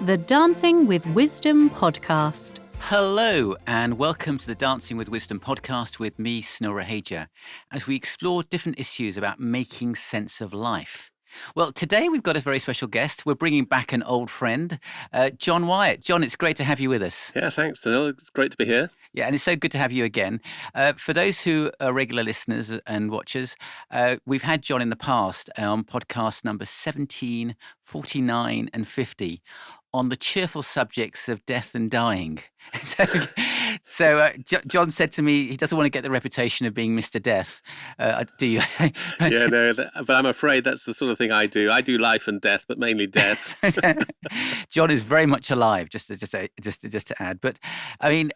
The Dancing with Wisdom podcast. Hello and welcome to the Dancing with Wisdom podcast with me, Snora Hager, as we explore different issues about making sense of life. Well, today we've got a very special guest. We're bringing back an old friend, John Wyatt. John, it's great to have you with us. Yeah, thanks, Sunil. It's great to be here. Yeah, and it's so good to have you again. For those who are regular listeners and watchers, we've had John in the past on podcast number 17, 49 and 50 on the cheerful subjects of death and dying. John said to me he doesn't want to get the reputation of being Mr. Death. Do you? Yeah, no, but I'm afraid that's the sort of thing I do. I do life and death, but mainly death. John is very much alive, just to add. But I mean,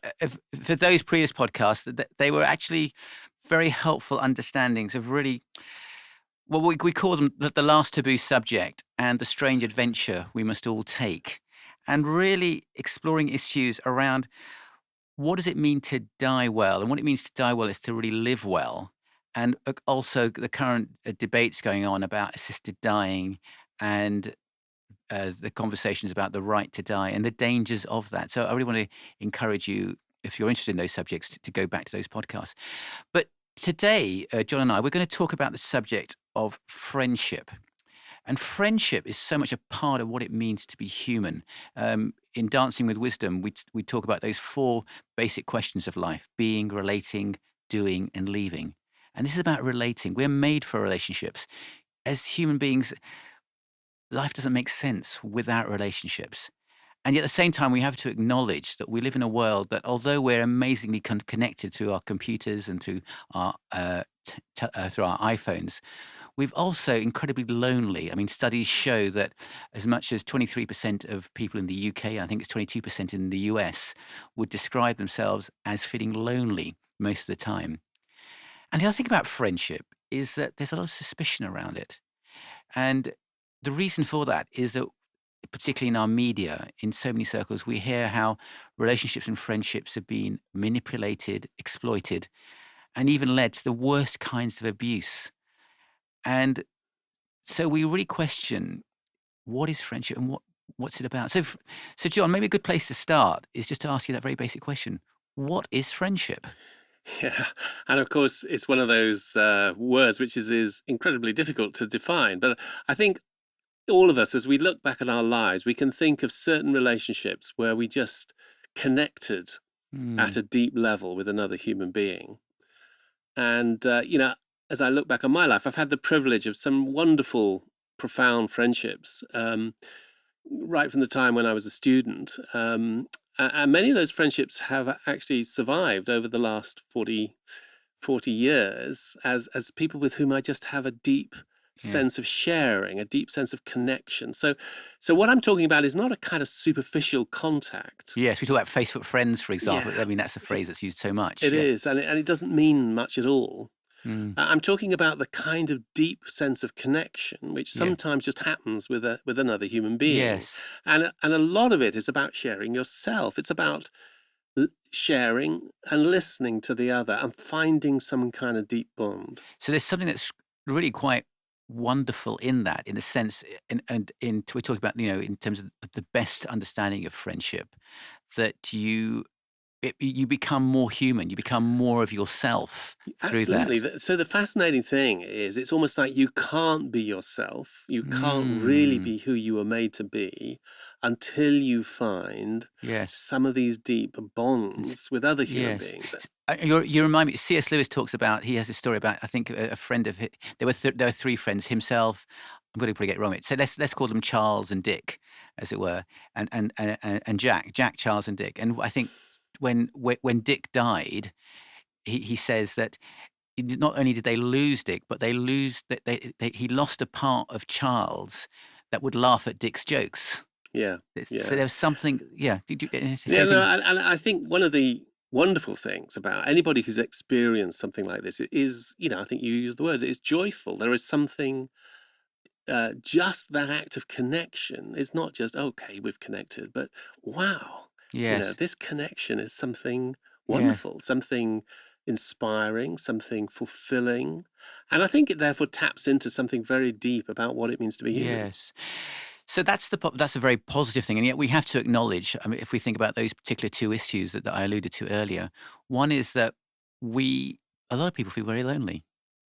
for those previous podcasts, they were actually very helpful understandings of really, well, we call them the last taboo subject and the strange adventure we must all take. And really exploring issues around what does it mean to die well? And what it means to die well is to really live well. And also the current debates going on about assisted dying and the conversations about the right to die and the dangers of that. So I really want to encourage you, if you're interested in those subjects, to go back to those podcasts. But today, John and I, we're going to talk about the subject of friendship. And friendship is so much a part of what it means to be human. In Dancing with Wisdom, we talk about those four basic questions of life: being, relating, doing, and leaving. And this is about relating. We're made for relationships. As human beings, life doesn't make sense without relationships. And yet at the same time, we have to acknowledge that we live in a world that, although we're amazingly connected through our computers and through our iPhones, we've also incredibly lonely. I mean, studies show that as much as 23% of people in the UK, I think it's 22% in the US, would describe themselves as feeling lonely most of the time. And the other thing about friendship is that there's a lot of suspicion around it. And the reason for that is that, particularly in our media, in so many circles, we hear how relationships and friendships have been manipulated, exploited, and even led to the worst kinds of abuse. And so we really question, what is friendship and what's it about? So John, maybe a good place to start is just to ask you that very basic question. What is friendship? Yeah, and of course, it's one of those words which is incredibly difficult to define. But I think all of us, as we look back at our lives, we can think of certain relationships where we just connected at a deep level with another human being. And, as I look back on my life, I've had the privilege of some wonderful, profound friendships right from the time when I was a student. And many of those friendships have actually survived over the last 40 years as people with whom I just have a deep sense of sharing, a deep sense of connection. So what I'm talking about is not a kind of superficial contact. Yes, we talk about Facebook friends, for example. Yeah. I mean, that's a phrase that's used so much. It is, and it doesn't mean much at all. I'm talking about the kind of deep sense of connection which sometimes just happens with another human being. Yes. And a lot of it is about sharing yourself. It's about sharing and listening to the other and finding some kind of deep bond. So there's something that's really quite wonderful in that, in the sense, and we're talking about, in terms of the best understanding of friendship, that you become more human, you become more of yourself through Absolutely. that. So the fascinating thing is it's almost like you can't be yourself. You can't really be who you were made to be until you find some of these deep bonds with other human beings. You remind me, C.S. Lewis talks about, he has a story about, I think, a friend of his, there were three friends, himself, I'm going to probably get it wrong. So let's call them Charles and Dick, as it were, and Jack, Charles and Dick. And I think when Dick died, he says that not only did they lose Dick, but he lost a part of Charles that would laugh at Dick's jokes. Yeah. So there was something. Yeah. Did you get anything? Yeah. No, and I think one of the wonderful things about anybody who's experienced something like this is, I think you used the word, it's joyful. There is something. Just that act of connection is not just, okay, we've connected, but wow. Yes. This connection is something wonderful, something inspiring, something fulfilling. And I think it therefore taps into something very deep about what it means to be human. Yes. So that's a very positive thing, and yet we have to acknowledge. I mean, if we think about those particular two issues that I alluded to earlier, one is that a lot of people feel very lonely.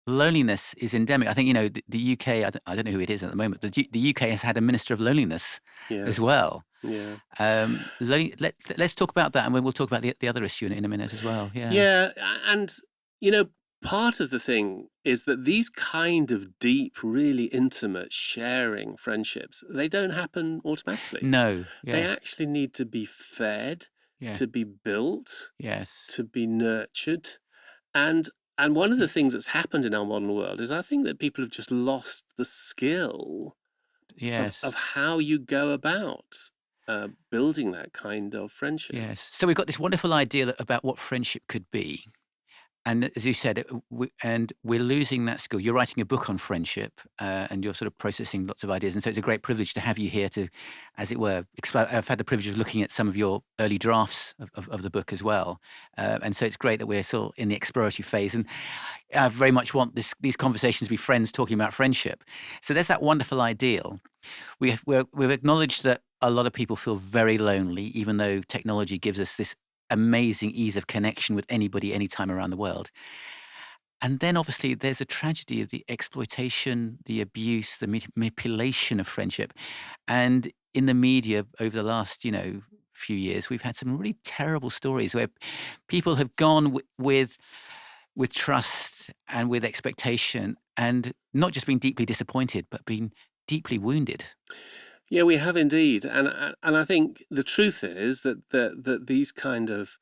Loneliness is endemic. I think the UK. I don't know who it is at the moment, but the UK has had a minister of loneliness Yeah. as well. Yeah. Let's talk about that, and we'll talk about the other issue in a minute as well. Yeah. Yeah, and part of the thing is that these kind of deep, really intimate, sharing friendships, they don't happen automatically. No. They Yeah. actually need to be fed, Yeah. to be built, Yes. to be nurtured. And one of the things that's happened in our modern world is I think that people have just lost the skill Yes. of how you go about building that kind of friendship. Yes. So we've got this wonderful idea about what friendship could be. And as you said, we're losing that skill. You're writing a book on friendship, and you're sort of processing lots of ideas. And so it's a great privilege to have you here to, as it were, I've had the privilege of looking at some of your early drafts of the book as well. And so it's great that we're still in the exploratory phase. And I very much want these conversations to be friends talking about friendship. So there's that wonderful ideal. We've acknowledged that a lot of people feel very lonely, even though technology gives us this amazing ease of connection with anybody, anytime around the world. And then obviously there's a tragedy of the exploitation, the abuse, the manipulation of friendship. And in the media over the last, few years, we've had some really terrible stories where people have gone with trust and with expectation and not just been deeply disappointed, but been deeply wounded. Yeah, we have indeed, and I think the truth is that these kind of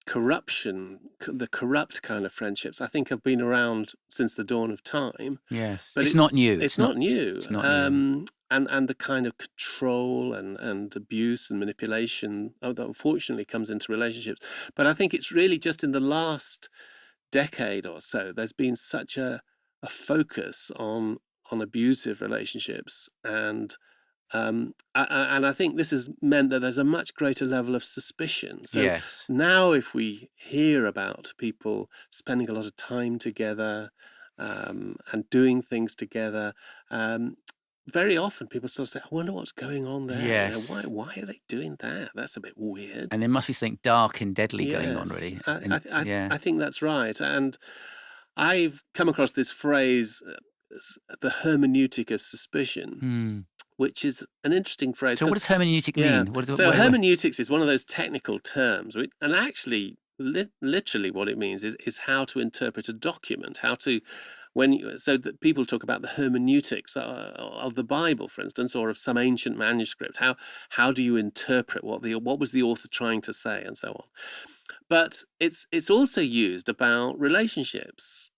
the corrupt kind of friendships, I think, have been around since the dawn of time. Yes, But it's not new. It's not new. It's not new. And the kind of control and abuse and manipulation that unfortunately comes into relationships. But I think it's really just in the last decade or so there's been such a focus on abusive relationships and I think this has meant that there's a much greater level of suspicion. So Yes. now if we hear about people spending a lot of time together and doing things together, very often people sort of say, I wonder what's going on there. Yes. Why are they doing that? That's a bit weird. And there must be something dark and deadly going on, Yes, really. I think that's right. And I've come across this phrase, the hermeneutic of suspicion, which is an interesting phrase. So what does hermeneutic mean? Hermeneutics is one of those technical terms, and actually, literally what it means is how to interpret a document, so that people talk about the hermeneutics of the Bible, for instance, or of some ancient manuscript. How do you interpret what was the author trying to say, and so on. But it's also used about relationships.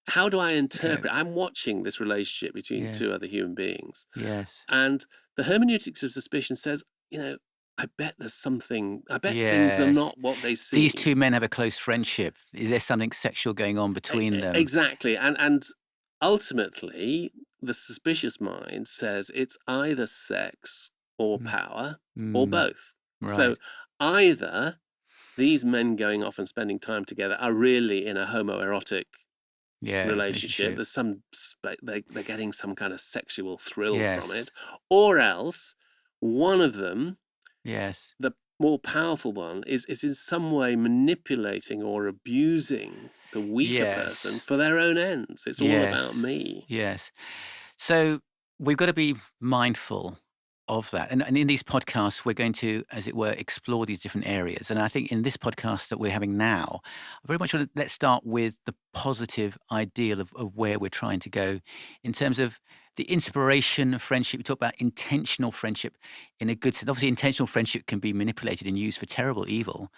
How do I interpret? I'm watching this relationship between two other human beings. Yes. And the hermeneutics of suspicion says, I bet there's something, I bet things are not what they seem. These two men have a close friendship. Is there something sexual going on between them? Exactly. And ultimately, the suspicious mind says it's either sex or power or both. Right. So either these men going off and spending time together are really in a homoerotic relationship. There's they're getting some kind of sexual thrill from it, or else one of them, the more powerful one, is in some way manipulating or abusing the weaker person for their own ends. It's all about me. Yes. So we've got to be mindful of that. And in these podcasts, we're going to, as it were, explore these different areas. And I think in this podcast that we're having now, I very much want to let's start with the positive ideal of where we're trying to go in terms of the inspiration of friendship. We talk about intentional friendship in a good sense. Obviously, intentional friendship can be manipulated and used for terrible evil.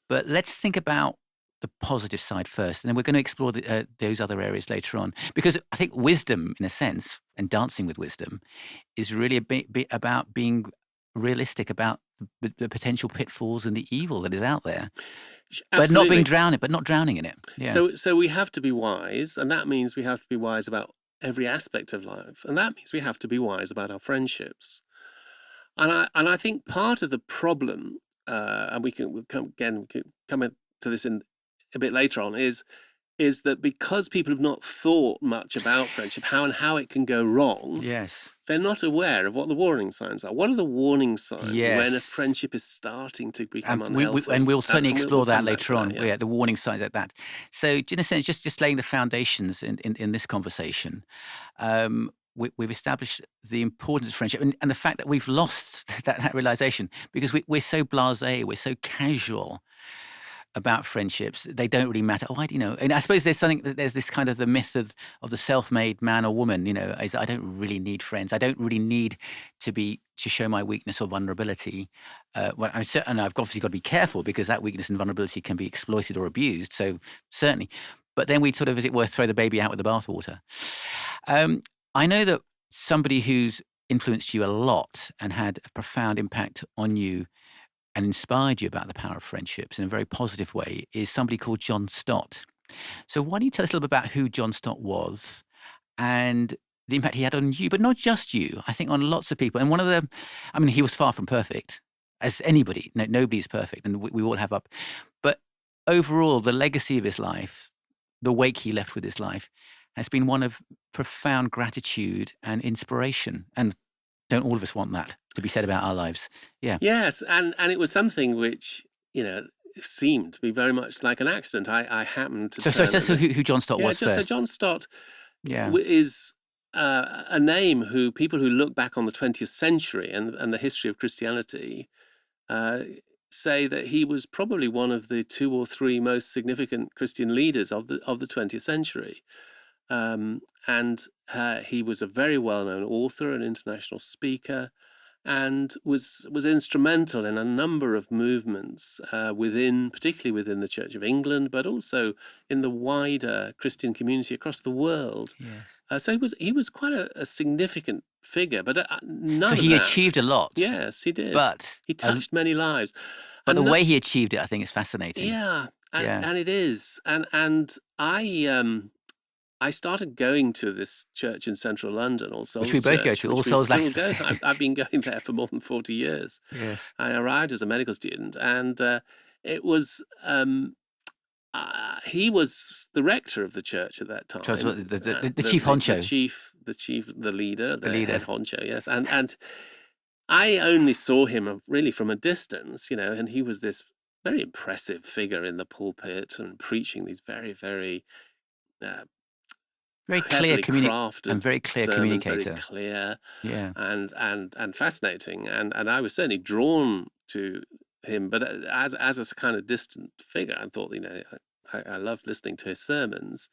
But let's think about the positive side first, and then we're going to explore those other areas later on. Because I think wisdom, in a sense, and dancing with wisdom, is really a bit about being realistic about the potential pitfalls and the evil that is out there, but not drowning in it. Yeah. So we have to be wise, and that means we have to be wise about every aspect of life, and that means we have to be wise about our friendships. And I think part of the problem, and we'll come into this in a bit later on, is that because people have not thought much about friendship, how it can go wrong. Yes. they're not aware of what the warning signs are. What are the warning signs when a Yes. friendship is starting to become And unhealthy? we'll certainly And explore we'll that come back to later on. that, yeah. Yeah, the warning signs at that. So, in a sense, just laying the foundations in this conversation, we've established the importance of friendship and the fact that we've lost that realization because we're so blasé, we're so casual about friendships. They don't really matter. And I suppose there's this kind of the myth of the self-made man or woman, is I don't really need friends. I don't really need to show my weakness or vulnerability. And I've obviously got to be careful because that weakness and vulnerability can be exploited or abused. So certainly, but then we sort of, as it were, throw the baby out with the bathwater. I know that somebody who's influenced you a lot and had a profound impact on you and inspired you about the power of friendships in a very positive way is somebody called John Stott. So why don't you tell us a little bit about who John Stott was and the impact he had on you, but not just you, I think on lots of people. And he was far from perfect, as anybody. Nobody is perfect, and we all have up. But overall, the legacy of his life, the wake he left with his life, has been one of profound gratitude and inspiration. And don't all of us want that to be said about our lives? Yeah. Yes, and it was something which, seemed to be very much like an accident. I happened to So turn tell us who John Stott was so first. John Stott Yeah. is a name who people who look back on the 20th century and the history of Christianity say that he was probably one of the 2 or 3 most significant Christian leaders of the 20th century. And he was a very well-known author, an international speaker, and was instrumental in a number of movements particularly within the Church of England, but also in the wider Christian community across the world. Yes. So he was quite a significant figure, but none So of he that. achieved a lot. Yes, he did. But He touched many lives. But And the way he achieved it, I think, is fascinating. yeah, Yeah. and it is. And I started going to this church in central London, All Souls Which we both go Church, to, which All we Souls still go. I've been going there for more than 40 years. Yes. I arrived as a medical student, and it was he was the rector of the church at that time. The chief honcho. The leader, the leader. head honcho, yes. And I only saw him really from a distance, and he was this very impressive figure in the pulpit and preaching these very, very very clear crafted and very clear sermons, communicator. very clear, Yeah. and fascinating, and I was certainly drawn to him, but as a kind of distant figure, I thought, I loved listening to his sermons,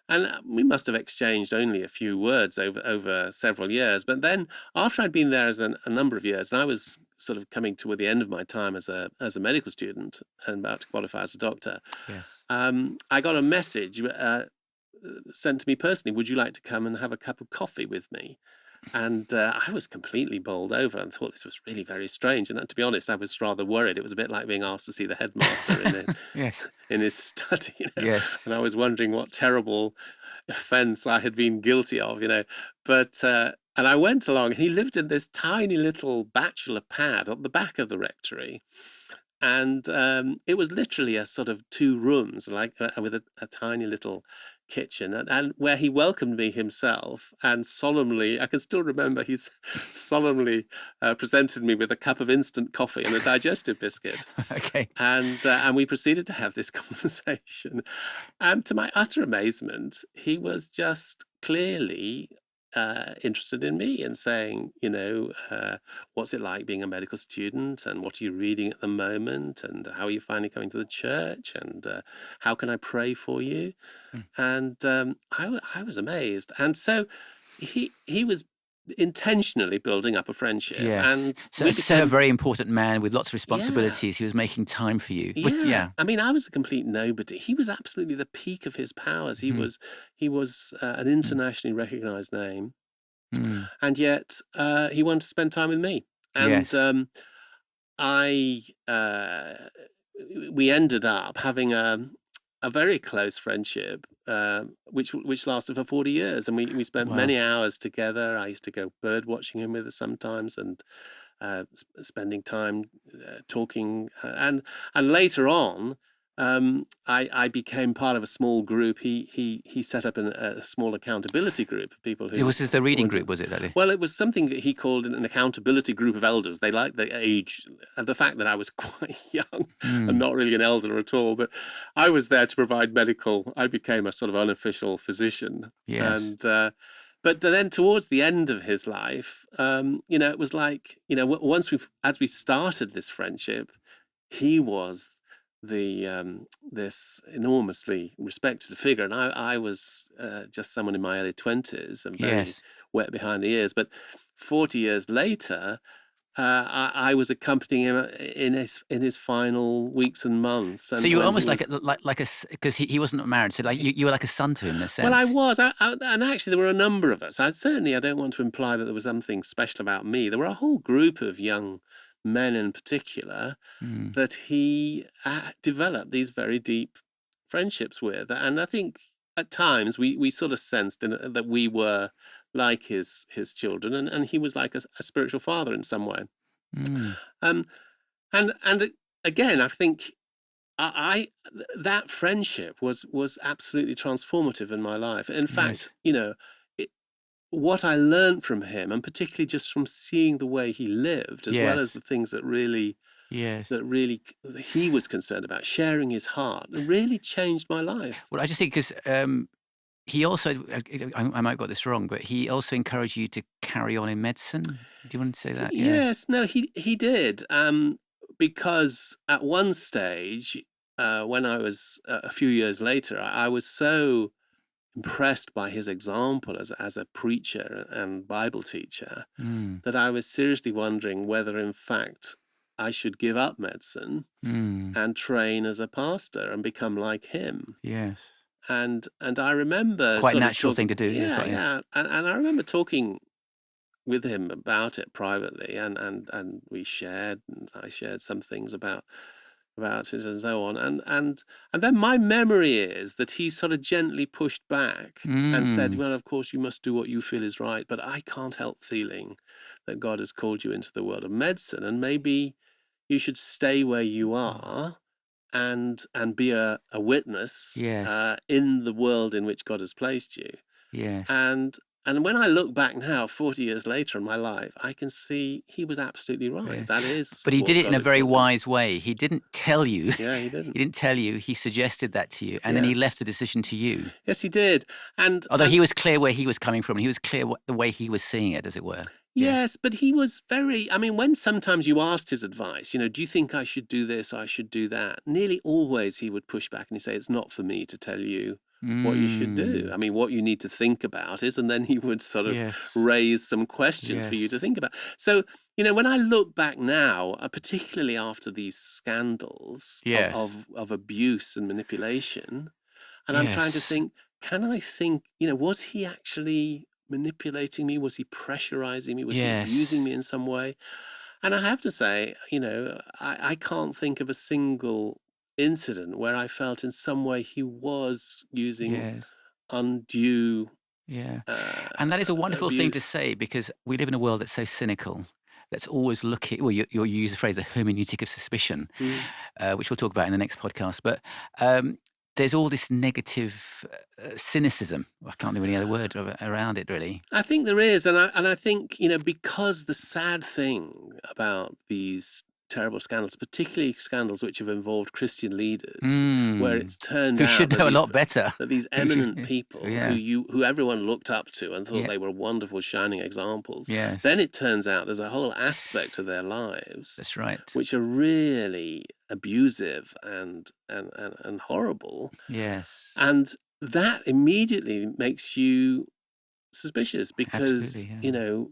and we must have exchanged only a few words over several years. But then, after I'd been there as a number of years, and I was sort of coming toward the end of my time as a medical student and about to qualify as a doctor, Yes. I got a message sent to me personally. Would you like to come and have a cup of coffee with me? And I was completely bowled over and thought this was really very strange. And to be honest, I was rather worried. It was a bit like being asked to see the headmaster Yes. in his study. Yes. And I was wondering what terrible offence I had been guilty of, But and I went along. He lived in this tiny little bachelor pad at the back of the rectory. And it was literally a sort of 2 rooms, like with a tiny little kitchen, and where he welcomed me himself and solemnly, I can still remember, he solemnly presented me with a cup of instant coffee and a digestive biscuit. Okay. And we proceeded to have this conversation. And to my utter amazement, he was just clearly interested in me and saying, what's it like being a medical student, and what are you reading at the moment, and how are you finally coming to the church, and how can I pray for you? And I was amazed. And so he was intentionally building up a friendship. Yes. And so a very important man with lots of responsibilities. He was making time for you. Yeah. I mean, I was a complete nobody. He was absolutely the peak of his powers. He was an internationally recognized name, and yet he wanted to spend time with me. And we ended up having a very close friendship, which lasted for 40 years, and we spent many hours together. I used to go bird watching him with us sometimes, and spending time talking, and later on, I became part of a small group. He set up a small accountability group of people who Was this the reading wanted- group, was it, Daddy? Well, it was something that he called an accountability group of elders. They liked the age and the fact that I was quite young and not really an elder at all. But I was there to provide medical. I became a sort of unofficial physician. Yes. And but then towards the end of his life, it was like, as we started this friendship, he was this enormously respected figure, and I was just someone in my early 20s and very Yes. wet behind the ears. But 40 years later, I was accompanying him in his final weeks and months. And So you were when almost he like because he wasn't married, so like you were like a son to him in a sense. Well, I was, and actually there were a number of us. I don't want to imply that there was something special about me. There were a whole group of young men in particular that he developed these very deep friendships with. And I think at times we sort of sensed that we were like his children, and he was like a spiritual father in some way. Um, and again, I think that friendship was absolutely transformative in my life. In fact, what I learned from him, and particularly just from seeing the way he lived, as well as the things that really he was concerned about, sharing his heart, it really changed my life. Well, I just think because he also, I might have got this wrong, but he also encouraged you to carry on in medicine. Do you want to say that? Yes, no, he did. Because at one stage, when I was a few years later, I was so impressed by his example as a preacher and Bible teacher that I was seriously wondering whether, in fact, I should give up medicine and train as a pastor and become like him. Yes. And I remember quite a natural thing to do. Yeah. And I remember talking with him about it privately, and we shared, and I shared some things about it and so on, and then my memory is that he sort of gently pushed back and said, well, of course you must do what you feel is right, but I can't help feeling that God has called you into the world of medicine, and maybe you should stay where you are and be a witness in the world in which God has placed you. Yes. And when I look back now, 40 years later in my life, I can see he was absolutely right. Yes. That is. But he did it in a very wise way. He didn't tell you. Yeah, he didn't. He didn't tell you. He suggested that to you. And then he left the decision to you. Yes, he did. Although he was clear where he was coming from. He was clear the way he was seeing it, as it were. Yes, but he was very, when sometimes you asked his advice, do you think I should do this, I should do that? Nearly always he would push back and he'd say, it's not for me to tell you what you should do. What you need to think about is, and then he would sort of raise some questions for you to think about. So, when I look back now, particularly after these scandals of abuse and manipulation, and I'm trying to think, was he actually manipulating me? Was he pressurizing me? Was he abusing me in some way? And I have to say, I can't think of a single incident where I felt in some way he was using undue and that is a wonderful thing to abuse. say, because we live in a world that's so cynical, that's always looking, well, you use the phrase the hermeneutic of suspicion, which we'll talk about in the next podcast, but there's all this negative cynicism. I can't think of any other word around it, really. I think there is, and I think, because the sad thing about these terrible scandals, particularly scandals which have involved Christian leaders, where it's turned out who should know a lot better, that these eminent people who everyone looked up to and thought they were wonderful, shining examples, then it turns out there's a whole aspect of their lives, that's right, which are really abusive and horrible. Yes, and that immediately makes you suspicious, because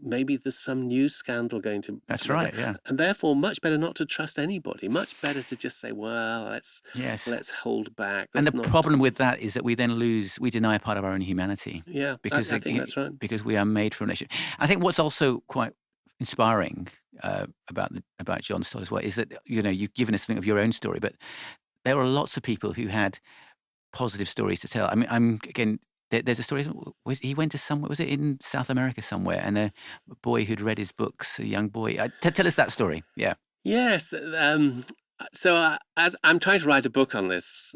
maybe there's some new scandal going to. That's right, and therefore much better not to trust anybody. Much better to just say, well, let's hold back. And the problem with that is that we then we deny a part of our own humanity. Yeah, because I think that's right. Because we are made for a relationship. I think what's also quite inspiring about John's story as well is that you've given us something of your own story, but there were lots of people who had positive stories to tell. Again. There's a story. He went to somewhere. Was it in South America somewhere? And a boy who'd read his books, a young boy. Tell us that story. Yeah. Yes. as I'm trying to write a book on this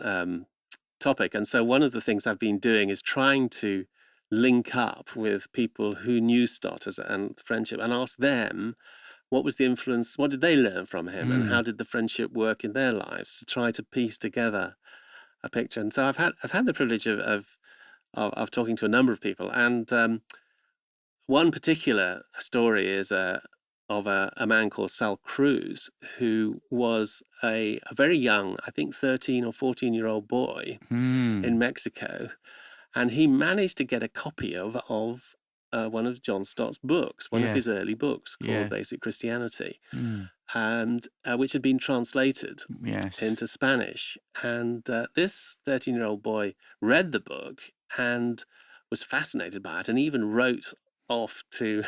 topic, and so one of the things I've been doing is trying to link up with people who knew Stott and friendship, and ask them what was the influence, what did they learn from him, and how did the friendship work in their lives, to try to piece together a picture. And so I've had the privilege of talking to a number of people, and one particular story is of a man called Sal Cruz, who was a very young, I think 13 or 14-year-old boy in Mexico, and he managed to get a copy of one of John Stott's books, one of his early books called Basic Christianity, and which had been translated into Spanish. And this 13-year-old boy read the book and was fascinated by it, and even wrote off to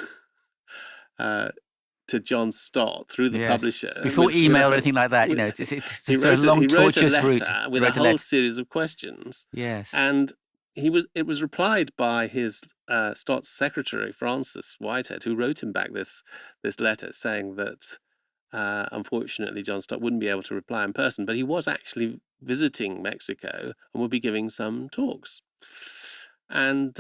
John Stott through the publisher. Before email or anything like that, it's a long, tortuous route. With a whole series of questions. Yes. And it was replied by his Stott's secretary, Francis Whitehead, who wrote him back this letter saying that unfortunately John Stott wouldn't be able to reply in person, but he was actually visiting Mexico and would be giving some talks. And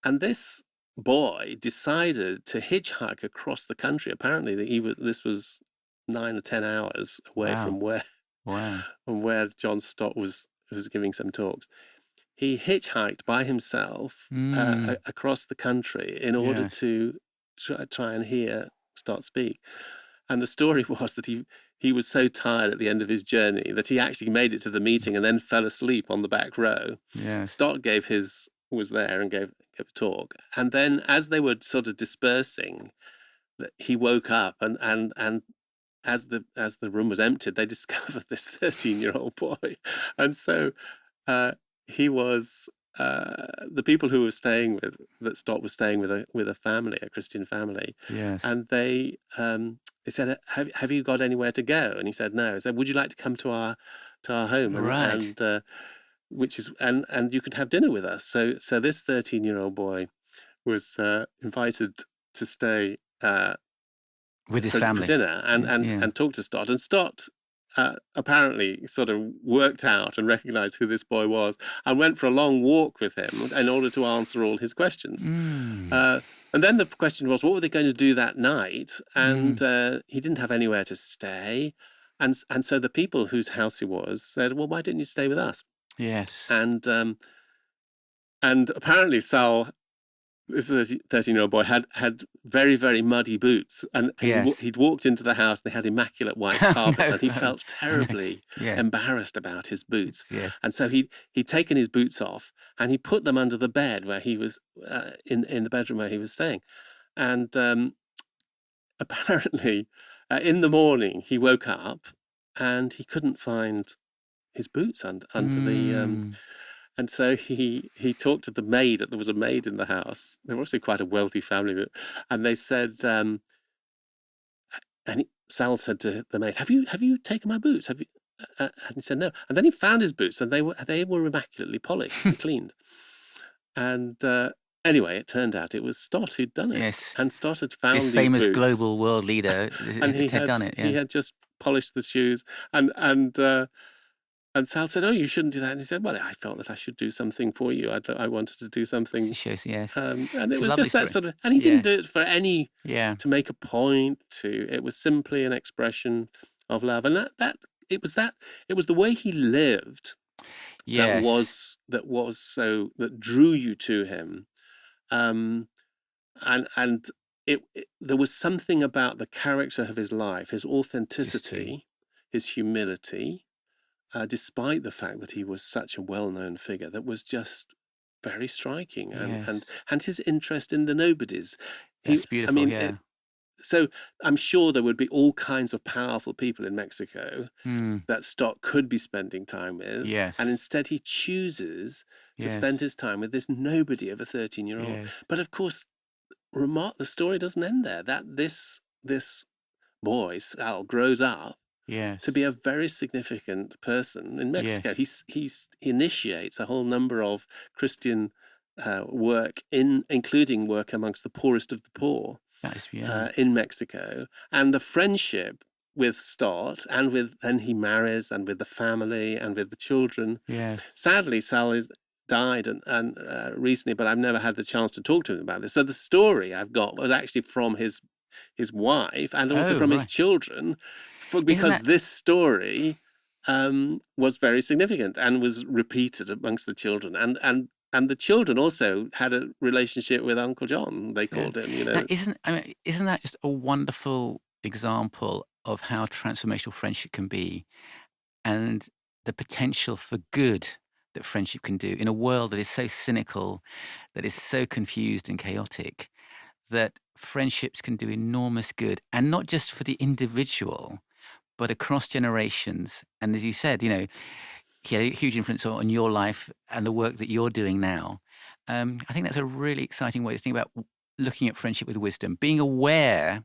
this boy decided to hitchhike across the country. Apparently, this was 9 or 10 hours away from where John Stott was giving some talks. He hitchhiked by himself across the country in order to try and hear Stott speak. And the story was that he was so tired at the end of his journey that he actually made it to the meeting and then fell asleep on the back row. Stott was there and gave a talk, and then as they were sort of dispersing, he woke up, and as the room was emptied, they discovered this 13-year-old boy, and so he was the people who were staying that Stott was staying with a family, a Christian family, and they said, have you got anywhere to go? And he said no. He said, would you like to come to our home? And which is and you could have dinner with us. So this 13-year-old boy was invited to stay with his family for dinner and talk to Stott. And Stott apparently sort of worked out and recognized who this boy was and went for a long walk with him in order to answer all his questions. And then the question was, what were they going to do that night? And he didn't have anywhere to stay. And so the people whose house he was said, well, why didn't you stay with us? Yes. And apparently Sal, this is a 13-year-old boy, had very, very muddy boots, and he'd walked into the house. They had immaculate white carpet, and he felt terribly embarrassed about his boots. And so he'd taken his boots off and he put them under the bed where he was in the bedroom where he was staying. And apparently in the morning he woke up and he couldn't find his boots under the and so he talked to the maid. There was a maid in the house. They were obviously quite a wealthy family, and they said, Sal said to the maid, "Have you taken my boots? Have you?" And he said no. And then he found his boots, and they were immaculately polished and cleaned. And anyway, it turned out it was Stott who'd done it. Yes. And Stott had found this these famous boots, global world leader, and he had done it. He had just polished the shoes, and Sal said, "Oh, you shouldn't do that." And he said, "Well, I felt that I should do something for you. I wanted to do something." Shows, yes. And it was just that sort of, and he didn't do it for any to make a point. It was simply an expression of love, and it was the way he lived that drew you to him, and there was something about the character of his life, his authenticity, his humility. Despite the fact that he was such a well-known figure, that was just very striking, and his interest in the nobodies. That's beautiful. So I'm sure there would be all kinds of powerful people in Mexico that Stott could be spending time with, and instead he chooses to spend his time with this nobody of a 13-year-old. But of course, the story doesn't end there. That this boy Sal grows up to be a very significant person in Mexico. He initiates a whole number of Christian work, including work amongst the poorest of the poor in Mexico. And the friendship with Stott, and then he marries, and with the family, and with the children. Yeah. Sadly, Sal died and recently, but I've never had the chance to talk to him about this. So the story I've got was actually from his wife and also from his children, because this story was very significant and was repeated amongst the children, and the children also had a relationship with Uncle John. They called him, you know. Now, isn't that just a wonderful example of how transformational friendship can be, and the potential for good that friendship can do in a world that is so cynical, that is so confused and chaotic, that friendships can do enormous good, and not just for the individual, but across generations. And as you said, you know, he had a huge influence on your life and the work that you're doing now. I think that's a really exciting way to think about looking at friendship with wisdom, being aware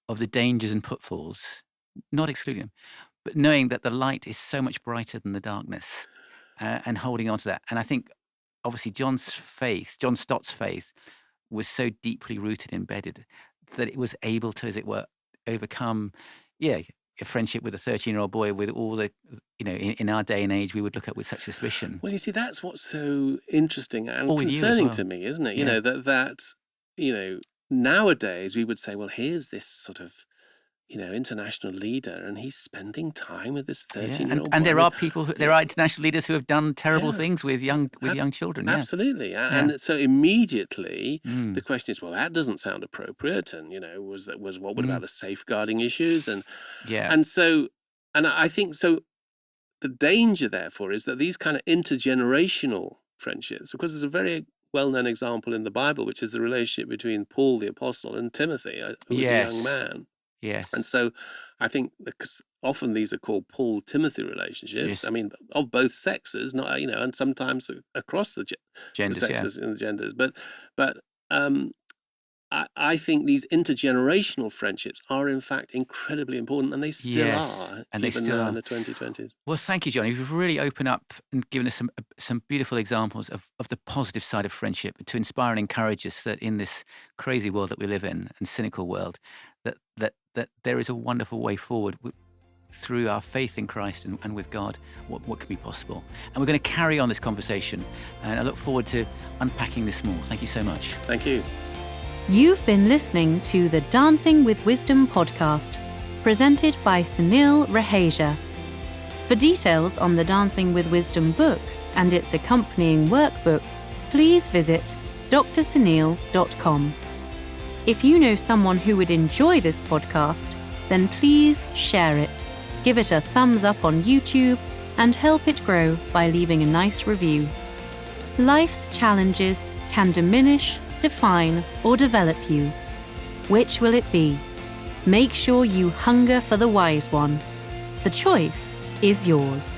of the dangers and pitfalls, not excluding them, but knowing that the light is so much brighter than the darkness, and holding on to that. And I think, obviously, John Stott's faith, was so deeply rooted, embedded, that it was able to, as it were, overcome, a friendship with a 13-year-old boy with all the, you know, in our day and age, we would look at with such suspicion. Well, you see, that's what's so interesting and concerning to me, isn't it? You know, that, you know, nowadays we would say, well, here's this sort of, you know, international leader, and he's spending time with this 13-year-old boy. And there are there are international leaders who have done terrible things with young children. Absolutely. And so immediately the question is, well, that doesn't sound appropriate. And, you know, what about the safeguarding issues? And I think so. The danger, therefore, is that these kind of intergenerational friendships, because there's a very well-known example in the Bible, which is the relationship between Paul the Apostle and Timothy, who was a young man. Yes. And so I think because often these are called Paul-Timothy relationships. Yes. I mean, of both sexes, not, you know, and sometimes across the genders, the sexes and the genders. But I think these intergenerational friendships are in fact incredibly important, and they still are, and even now in the 2020s. Well, thank you, John. You've really opened up and given us some beautiful examples of the positive side of friendship, to inspire and encourage us that in this crazy world that we live in, and cynical world, that there is a wonderful way forward through our faith in Christ and with God, what can be possible. And we're going to carry on this conversation, and I look forward to unpacking this more. Thank you so much. Thank you. You've been listening to the Dancing with Wisdom podcast, presented by Sunil Raheja. For details on the Dancing with Wisdom book and its accompanying workbook, please visit drsunil.com. If you know someone who would enjoy this podcast, then please share it, give it a thumbs up on YouTube, and help it grow by leaving a nice review. Life's challenges can diminish, define, or develop you. Which will it be? Make sure you hunger for the wise one. The choice is yours.